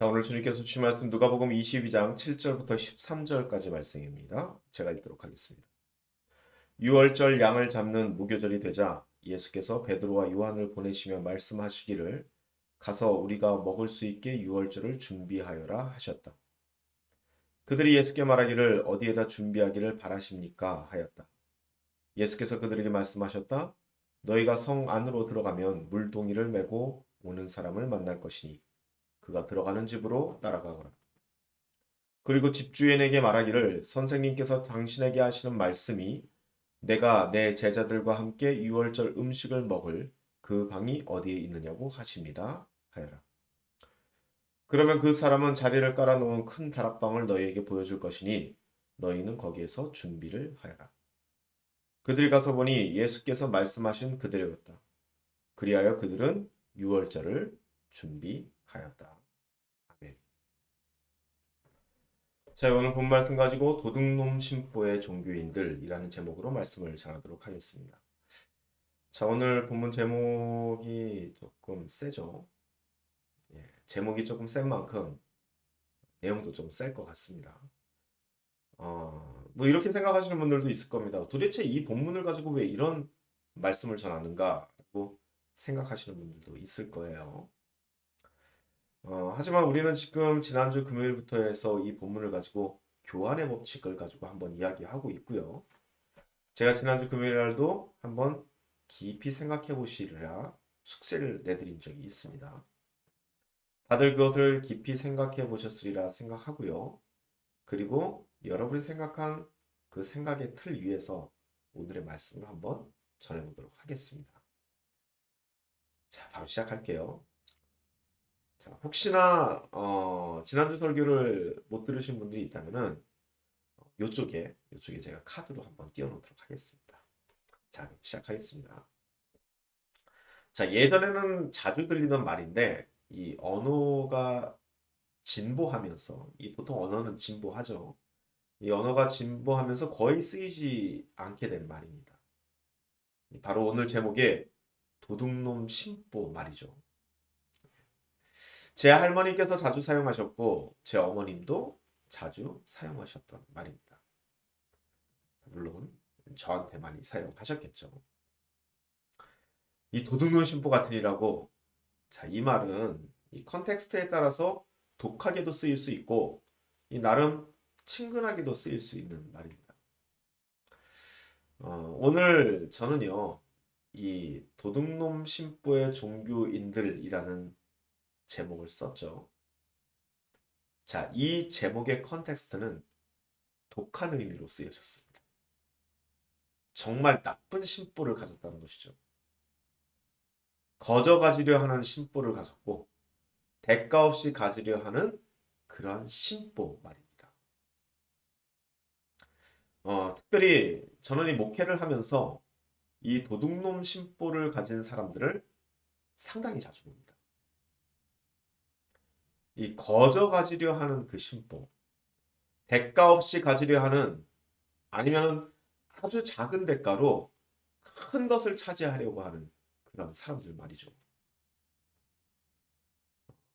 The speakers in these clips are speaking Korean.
자, 오늘 주님께서 주신 말씀 누가복음 22장 7절부터 13절까지 말씀입니다. 제가 읽도록 하겠습니다. 유월절 양을 잡는 무교절이 되자 예수께서 베드로와 요한을 보내시며 말씀하시기를 가서 우리가 먹을 수 있게 유월절을 준비하여라 하셨다. 그들이 예수께 말하기를 어디에다 준비하기를 바라십니까 하였다. 예수께서 그들에게 말씀하셨다. 너희가 성 안으로 들어가면 물동이를 메고 오는 사람을 만날 것이니 그가 들어가는 집으로 따라가거라. 그리고 집주인에게 말하기를 선생님께서 당신에게 하시는 말씀이 내가 내 제자들과 함께 유월절 음식을 먹을 그 방이 어디에 있느냐고 하십니다. 하여라. 그러면 그 사람은 자리를 깔아놓은 큰 다락방을 너희에게 보여줄 것이니 너희는 거기에서 준비를 하여라. 그들이 가서 보니 예수께서 말씀하신 그대로였다. 그리하여 그들은 유월절을 준비하였다. 아멘. 자, 오늘 본 말씀 가지고 도둑놈 신보의 종교인들이라는 제목으로 말씀을 전하도록 하겠습니다. 자, 오늘 본문 제목이 조금 세죠. 제목이 조금 센 만큼 내용도 좀 셀 것 같습니다. 뭐 이렇게 생각하시는 분들도 있을 겁니다. 도대체 이 본문을 가지고 왜 이런 말씀을 전하는가라고 생각하시는 분들도 있을 거예요. 하지만 우리는 지금 지난주 금요일부터 해서 이 본문을 가지고 교환의 법칙을 가지고 한번 이야기하고 있고요. 제가 지난주 금요일 날도 한번 깊이 생각해 보시리라 숙제를 내드린 적이 있습니다. 다들 그것을 깊이 생각해 보셨으리라 생각하고요. 그리고 여러분이 생각한 그 생각의 틀 위에서 오늘의 말씀을 한번 전해보도록 하겠습니다. 자, 바로 시작할게요. 자, 혹시나 지난주 설교를 못 들으신 분들이 있다면은 요쪽에 제가 카드로 한번 띄워놓도록 하겠습니다. 자, 시작하겠습니다. 자, 예전에는 자주 들리던 말인데 이 언어가 진보하면서 이 보통 언어는 진보하죠. 이 언어가 진보하면서 거의 쓰이지 않게 된 말입니다. 바로 오늘 제목의 도둑놈 신보 말이죠. 제 할머니께서 자주 사용하셨고 제 어머님도 자주 사용하셨던 말입니다. 물론 저한테 많이 사용하셨겠죠. 이 도둑놈 신보 같으리라고, 자, 이 말은 이 컨텍스트에 따라서 독하게도 쓰일 수 있고 이 나름 친근하게도 쓰일 수 있는 말입니다. 오늘 저는요, 이 도둑놈 신보의 종교인들이라는 제목을 썼죠. 자, 이 제목의 컨텍스트는 독한 의미로 쓰여졌습니다. 정말 나쁜 심보를 가졌다는 것이죠. 거저 가지려 하는 심보를 가졌고 대가 없이 가지려 하는 그러한 심보 말입니다. 특별히 저는 이 목회를 하면서 이 도둑놈 심보를 가진 사람들을 상당히 자주 봅니다. 이 거저 가지려 하는 그 심보, 대가 없이 가지려 하는, 아니면 아주 작은 대가로 큰 것을 차지하려고 하는 그런 사람들 말이죠.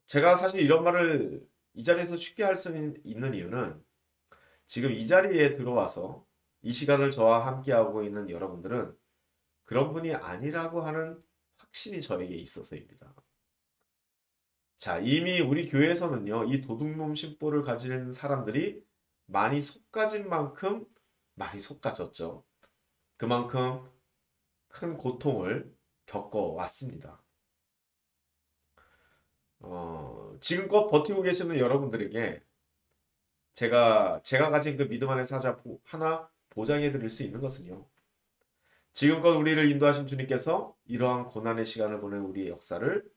제가 사실 이런 말을 이 자리에서 쉽게 할 수 있는 이유는 지금 이 자리에 들어와서 이 시간을 저와 함께하고 있는 여러분들은 그런 분이 아니라고 하는 확신이 저에게 있어서입니다. 자, 이미 우리 교회에서는요, 이 도둑놈 심보를 가진 사람들이 많이 속가진 만큼 많이 속가졌죠. 그만큼 큰 고통을 겪어왔습니다. 지금껏 버티고 계시는 여러분들에게 제가 가진 그 믿음 안의 사자 하나 보장해 드릴 수 있는 것은요, 지금껏 우리를 인도하신 주님께서 이러한 고난의 시간을 보낸 우리의 역사를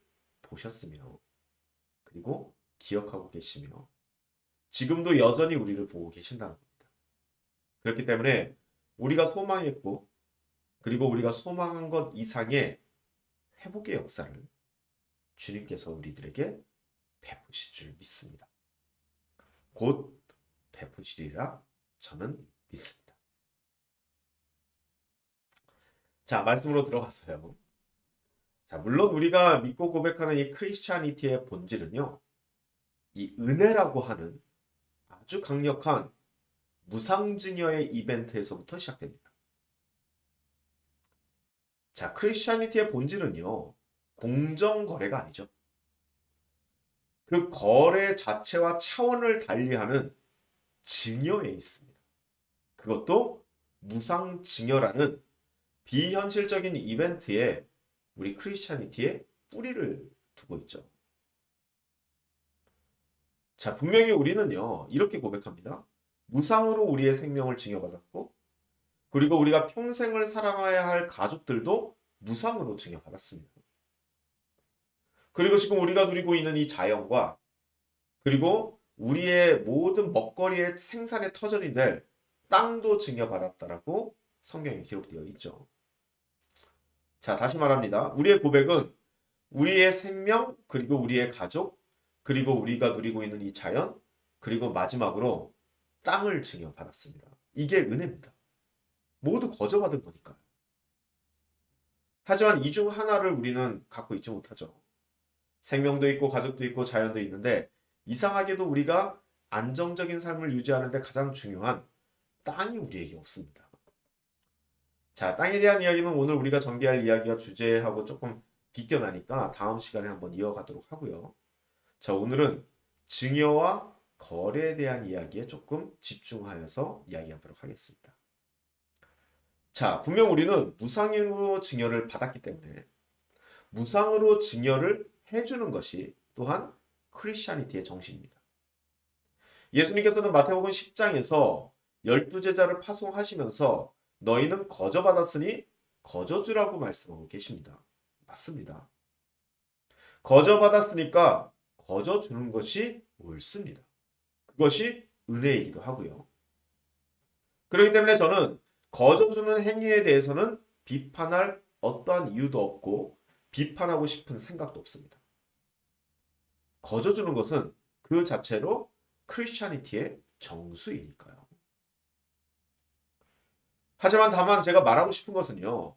보셨으며, 그리고 기억하고 계시며, 지금도 여전히 우리를 보고 계신다는 겁니다. 그렇기 때문에 우리가 소망했고, 그리고 우리가 소망한 것 이상의 회복의 역사를 주님께서 우리들에게 베푸실 줄 믿습니다. 곧 베푸시리라 저는 믿습니다. 자, 말씀으로 들어갔어요. 자, 물론 우리가 믿고 고백하는 이 크리스찬이티의 본질은요, 이 은혜라고 하는 아주 강력한 무상증여의 이벤트에서부터 시작됩니다. 자, 크리스찬리티의 본질은요, 공정거래가 아니죠. 그 거래 자체와 차원을 달리하는 증여에 있습니다. 그것도 무상증여라는 비현실적인 이벤트에 우리 크리스찬리티의 뿌리를 두고 있죠. 자, 분명히 우리는요, 이렇게 고백합니다. 무상으로 우리의 생명을 증여받았고, 그리고 우리가 평생을 사랑해야 할 가족들도 무상으로 증여받았습니다. 그리고 지금 우리가 누리고 있는 이 자연과 그리고 우리의 모든 먹거리의 생산의 터전이 될 땅도 증여받았다라고 성경에 기록되어 있죠. 자, 다시 말합니다. 우리의 고백은 우리의 생명, 그리고 우리의 가족, 그리고 우리가 누리고 있는 이 자연, 그리고 마지막으로 땅을 증여받았습니다. 이게 은혜입니다. 모두 거저받은 거니까요. 하지만 이 중 하나를 우리는 갖고 있지 못하죠. 생명도 있고 가족도 있고 자연도 있는데 이상하게도 우리가 안정적인 삶을 유지하는 데 가장 중요한 땅이 우리에게 없습니다. 자, 땅에 대한 이야기는 오늘 우리가 전개할 이야기가 주제하고 조금 비껴나니까 다음 시간에 한번 이어가도록 하고요. 자, 오늘은 증여와 거래에 대한 이야기에 조금 집중하여서 이야기하도록 하겠습니다. 자, 분명 우리는 무상으로 증여를 받았기 때문에 무상으로 증여를 해주는 것이 또한 크리스찬리티의 정신입니다. 예수님께서는 마태복음 10장에서 12제자를 파송하시면서 너희는 거저받았으니 거저주라고 말씀하고 계십니다. 맞습니다. 거저받았으니까 거저주는 것이 옳습니다. 그것이 은혜이기도 하고요. 그렇기 때문에 저는 거저주는 행위에 대해서는 비판할 어떠한 이유도 없고 비판하고 싶은 생각도 없습니다. 거저주는 것은 그 자체로 크리스찬리티의 정수이니까요. 하지만 다만 제가 말하고 싶은 것은요.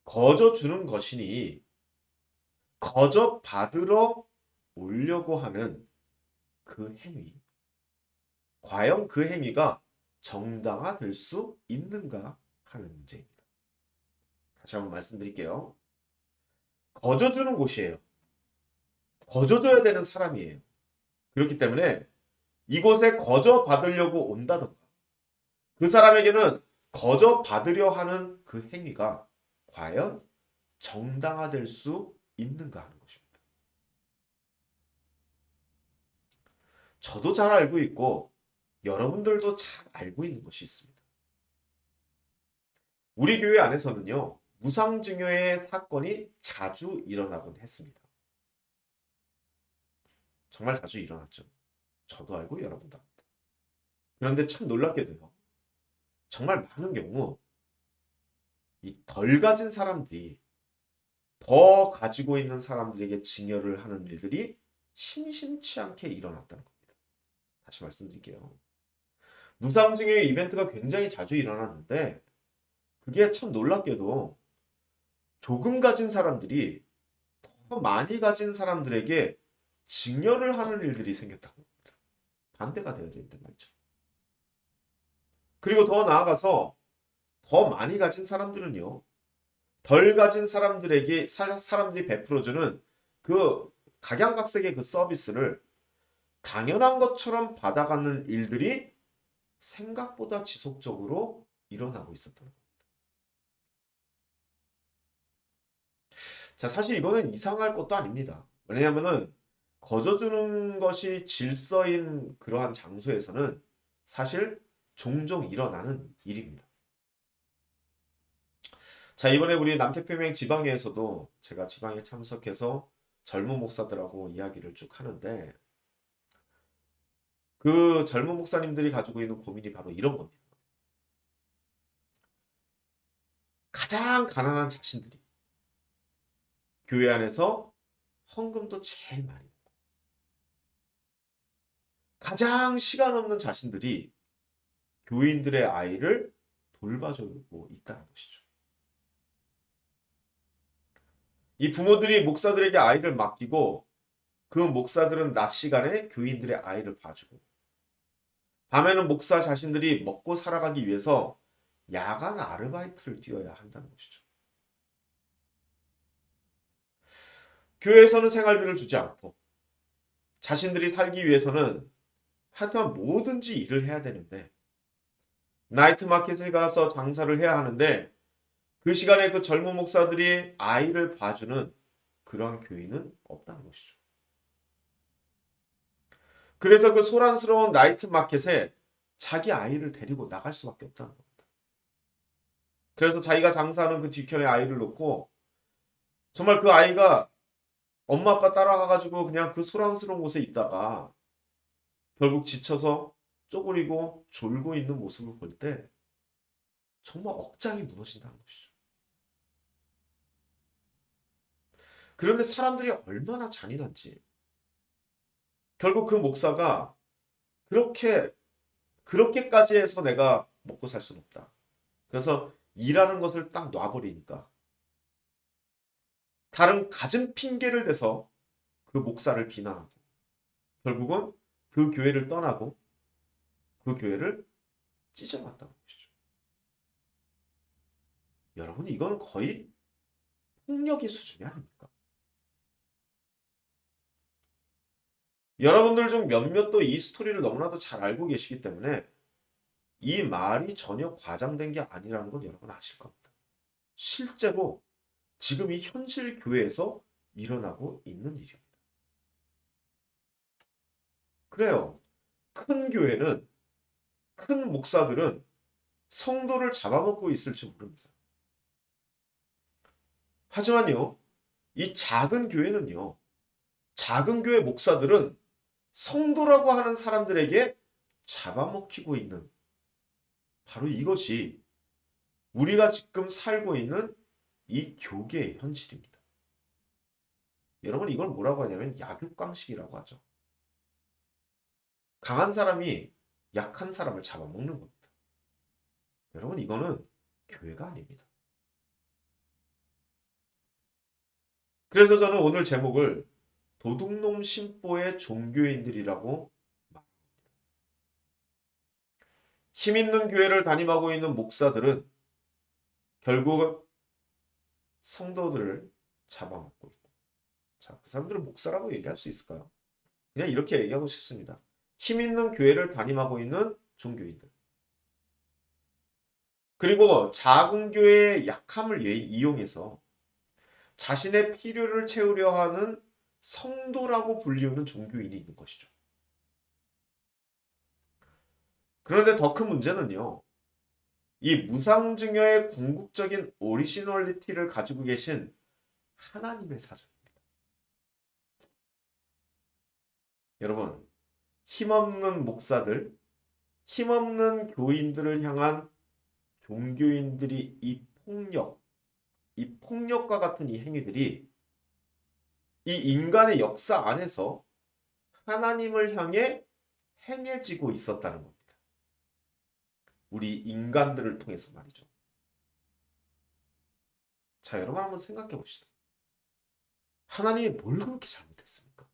거저주는 것이니 거저 받으러 오려고 하는 그 행위. 과연 그 행위가 정당화될 수 있는가 하는 문제입니다. 다시 한번 말씀드릴게요. 거저주는 곳이에요. 거저줘야 되는 사람이에요. 그렇기 때문에 이곳에 거저 받으려고 온다던가 그 사람에게는 거저 받으려 하는 그 행위가 과연 정당화될 수 있는가 하는 것입니다. 저도 잘 알고 있고 여러분들도 잘 알고 있는 것이 있습니다. 우리 교회 안에서는요. 무상증여의 사건이 자주 일어나곤 했습니다. 정말 자주 일어났죠. 저도 알고 여러분도 압니다. 그런데 참 놀랍게도요. 정말 많은 경우 이 덜 가진 사람들이 더 가지고 있는 사람들에게 증여를 하는 일들이 심심치 않게 일어났다는 겁니다. 다시 말씀드릴게요. 무상증여의 이벤트가 굉장히 자주 일어났는데 그게 참 놀랍게도 조금 가진 사람들이 더 많이 가진 사람들에게 증여를 하는 일들이 생겼다고 합니다. 반대가 되어야 되는데 말이죠. 그리고 더 나아가서 더 많이 가진 사람들은요. 덜 가진 사람들에게 사람들이 베풀어주는 그 각양각색의 그 서비스를 당연한 것처럼 받아가는 일들이 생각보다 지속적으로 일어나고 있었다는 겁니다. 자, 사실 이거는 이상할 것도 아닙니다. 왜냐하면은 거저주는 것이 질서인 그러한 장소에서는 사실 종종 일어나는 일입니다. 자, 이번에 우리 남태평양 지방회에서도 제가 지방에 참석해서 젊은 목사들하고 이야기를 쭉 하는데 그 젊은 목사님들이 가지고 있는 고민이 바로 이런 겁니다. 가장 가난한 자신들이 교회 안에서 헌금도 제일 많이 내고 가장 시간 없는 자신들이 교인들의 아이를 돌봐주고 있다는 것이죠. 이 부모들이 목사들에게 아이를 맡기고 그 목사들은 낮 시간에 교인들의 아이를 봐주고 밤에는 목사 자신들이 먹고 살아가기 위해서 야간 아르바이트를 뛰어야 한다는 것이죠. 교회에서는 생활비를 주지 않고 자신들이 살기 위해서는 하여간 뭐든지 일을 해야 되는데 나이트 마켓에 가서 장사를 해야 하는데 그 시간에 그 젊은 목사들이 아이를 봐주는 그런 교인은 없다는 것이죠. 그래서 그 소란스러운 나이트 마켓에 자기 아이를 데리고 나갈 수밖에 없다는 겁니다. 그래서 자기가 장사하는 그 뒤편에 아이를 놓고 정말 그 아이가 엄마 아빠 따라가가지고 그냥 그 소란스러운 곳에 있다가 결국 지쳐서 쪼그리고 졸고 있는 모습을 볼 때 정말 억장이 무너진다는 것이죠. 그런데 사람들이 얼마나 잔인한지 결국 그 목사가 그렇게까지 해서 내가 먹고 살 수는 없다. 그래서 일하는 것을 딱 놔버리니까 다른 갖은 핑계를 대서 그 목사를 비난하고 결국은 그 교회를 떠나고 그 교회를 찢어놨다는 것이죠. 여러분 이건 거의 폭력의 수준이 아닙니까? 여러분들 중 몇몇도 이 스토리를 너무나도 잘 알고 계시기 때문에 이 말이 전혀 과장된 게 아니라는 건 여러분 아실 겁니다. 실제로 지금 이 현실 교회에서 일어나고 있는 일입니다. 그래요. 큰 교회는 큰 목사들은 성도를 잡아먹고 있을지 모릅니다. 하지만요, 이 작은 교회는요, 작은 교회 목사들은 성도라고 하는 사람들에게 잡아먹히고 있는 바로 이것이 우리가 지금 살고 있는 이 교계의 현실입니다. 여러분 이걸 뭐라고 하냐면 약육강식이라고 하죠. 강한 사람이 약한 사람을 잡아먹는 겁니다. 여러분 이거는 교회가 아닙니다. 그래서 저는 오늘 제목을 도둑놈 심보의 종교인들이라고 말합니다. 힘 있는 교회를 담임하고 있는 목사들은 결국 성도들을 잡아먹고 있고, 자, 그 사람들은 목사라고 얘기할 수 있을까요? 그냥 이렇게 얘기하고 싶습니다. 힘 있는 교회를 담임하고 있는 종교인들. 그리고 작은 교회의 약함을 이용해서 자신의 필요를 채우려 하는 성도라고 불리우는 종교인이 있는 것이죠. 그런데 더 큰 문제는요. 이 무상증여의 궁극적인 오리지널리티를 가지고 계신 하나님의 사정입니다. 여러분, 힘없는 목사들, 힘없는 교인들을 향한 종교인들이 이 폭력과 같은 이 행위들이 이 인간의 역사 안에서 하나님을 향해 행해지고 있었다는 겁니다. 우리 인간들을 통해서 말이죠. 자, 여러분 한번 생각해 봅시다. 하나님이 뭘 그렇게 잘못했습니까?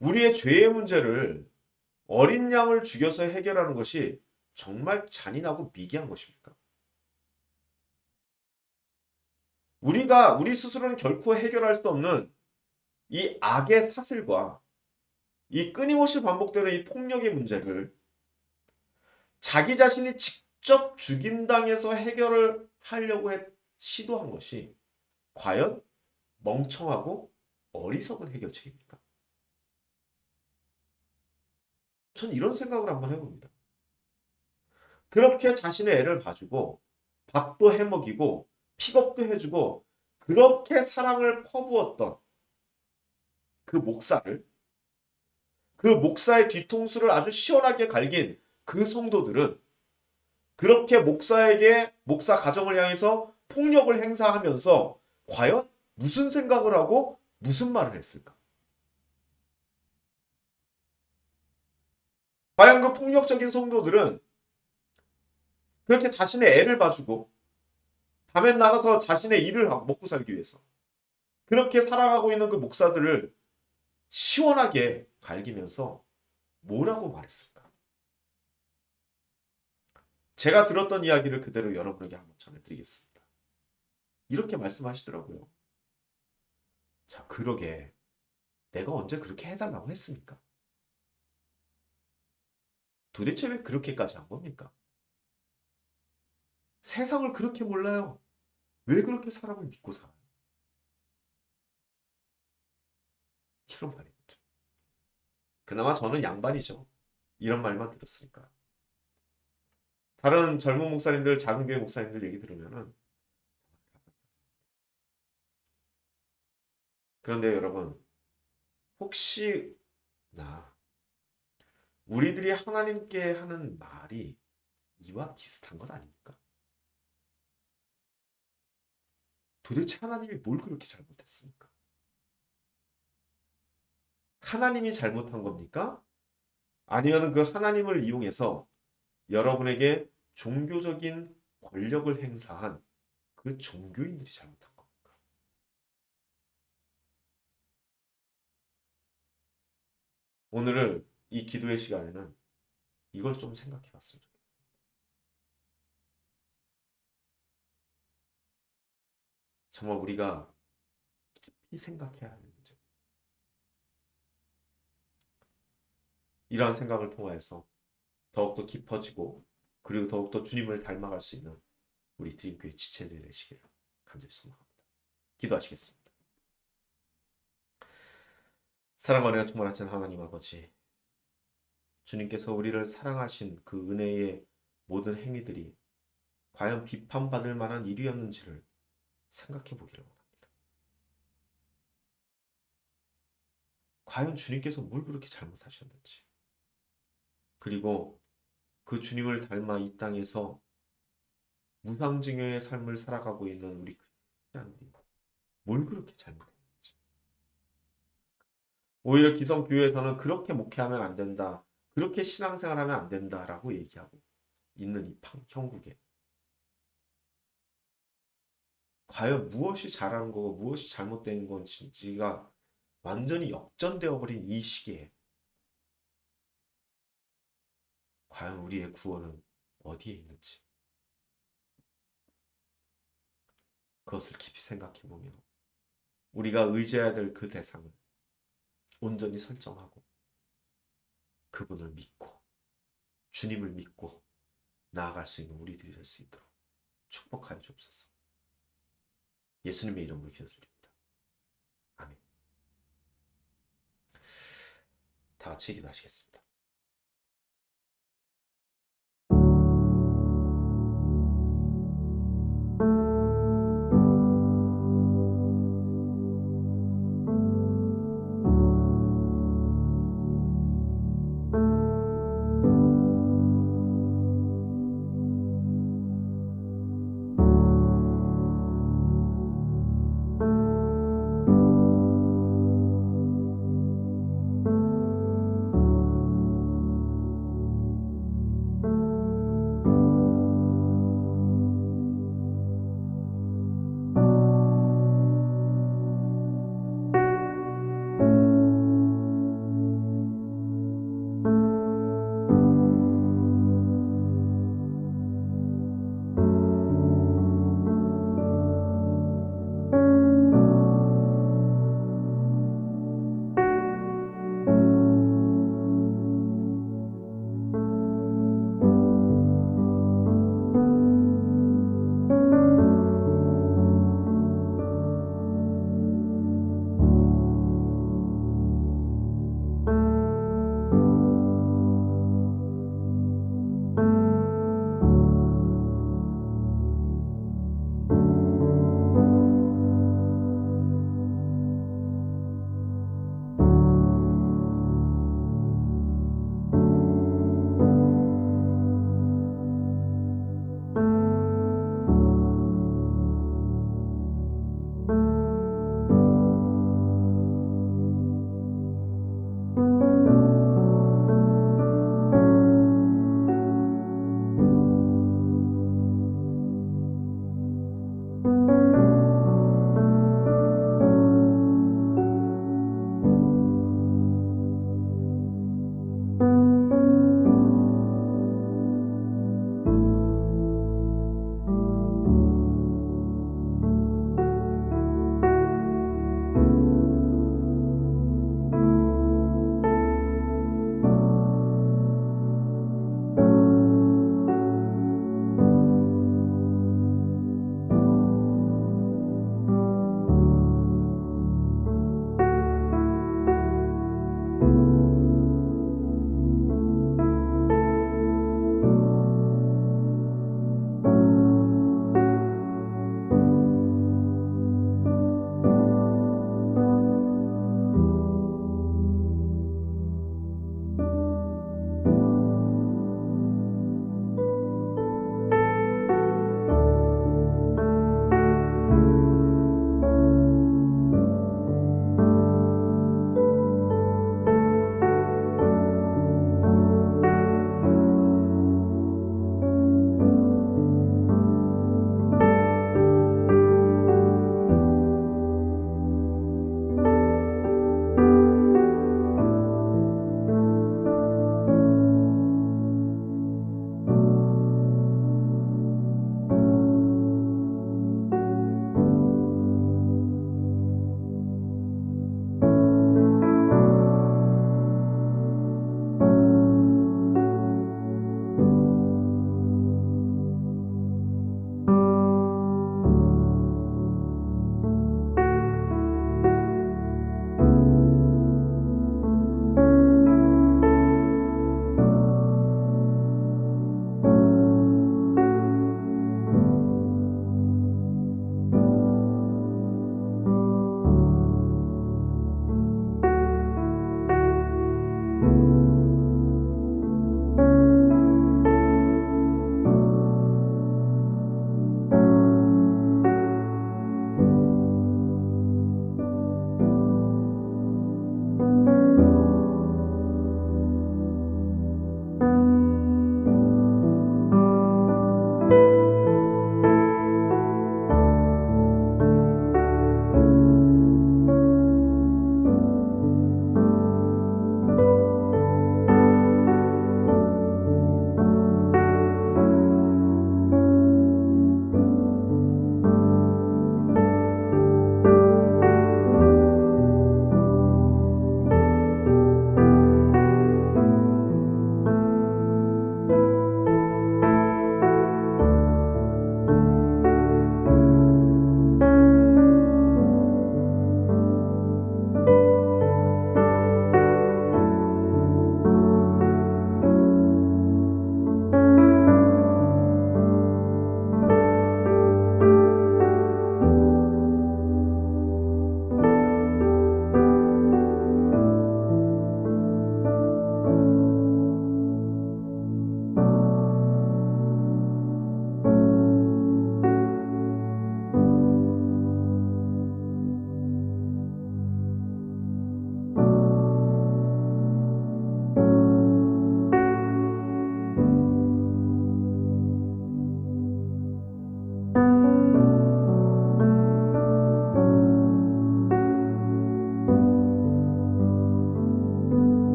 우리의 죄의 문제를 어린 양을 죽여서 해결하는 것이 정말 잔인하고 미개한 것입니까? 우리 스스로는 결코 해결할 수 없는 이 악의 사슬과 이 끊임없이 반복되는 이 폭력의 문제를 자기 자신이 직접 죽임당해서 해결을 하려고 시도한 것이 과연 멍청하고 어리석은 해결책입니까? 전 이런 생각을 한번 해봅니다. 그렇게 자신의 애를 봐주고 밥도 해먹이고 픽업도 해주고 그렇게 사랑을 퍼부었던 그 목사의 뒤통수를 아주 시원하게 갈긴 그 성도들은 그렇게 목사 가정을 향해서 폭력을 행사하면서 과연 무슨 생각을 하고 무슨 말을 했을까? 과연 그 폭력적인 성도들은 그렇게 자신의 애를 봐주고 밤에 나가서 자신의 일을 하고 먹고 살기 위해서 그렇게 살아가고 있는 그 목사들을 시원하게 갈기면서 뭐라고 말했을까? 제가 들었던 이야기를 그대로 여러분에게 한번 전해드리겠습니다. 이렇게 말씀하시더라고요. 자, 그러게 내가 언제 그렇게 해달라고 했습니까? 도대체 왜 그렇게까지 한 겁니까? 세상을 그렇게 몰라요. 왜 그렇게 사람을 믿고 살아요? 이런 말입니다. 그나마 저는 양반이죠. 이런 말만 들었으니까. 다른 젊은 목사님들, 작은 교회 목사님들 얘기 들으면은 그런데 여러분 혹시 나 우리들이 하나님께 하는 말이 이와 비슷한 것 아닙니까? 도대체 하나님이 뭘 그렇게 잘못했습니까? 하나님이 잘못한 겁니까? 아니면 그 하나님을 이용해서 여러분에게 종교적인 권력을 행사한 그 종교인들이 잘못한 겁니까? 오늘을 이 기도의 시간에는 이걸 좀 생각해 봤으면 좋겠어요. 정말 우리가 깊이 생각해야 하는 문제. 이러한 생각을 통하여서 더욱더 깊어지고 그리고 더욱더 주님을 닮아갈 수 있는 우리 드림교회 지체들이 되시기를 간절히 소망합니다. 기도하시겠습니다. 사랑과 은혜가 충만하신 하나님 아버지, 주님께서 우리를 사랑하신 그 은혜의 모든 행위들이 과연 비판받을 만한 일이었는지를 생각해 보기를 원합니다. 과연 주님께서 뭘 그렇게 잘못하셨는지, 그리고 그 주님을 닮아 이 땅에서 무상증여의 삶을 살아가고 있는 우리 크리스천들이 뭘 그렇게 잘못했는지. 오히려 기성교회에서는 그렇게 목회하면 안 된다, 그렇게 신앙생활하면 안 된다라고 얘기하고 있는 이 형국에 과연 무엇이 잘한 거고 무엇이 잘못된 건지가 완전히 역전되어 버린 이 시기에 과연 우리의 구원은 어디에 있는지 그것을 깊이 생각해 보며 우리가 의지해야 될 그 대상을 온전히 설정하고 그분을 믿고 주님을 믿고 나아갈 수 있는 우리들이 될 수 있도록 축복하여 주옵소서. 예수님의 이름으로 기도드립니다. 아멘. 다 같이 기도하시겠습니다.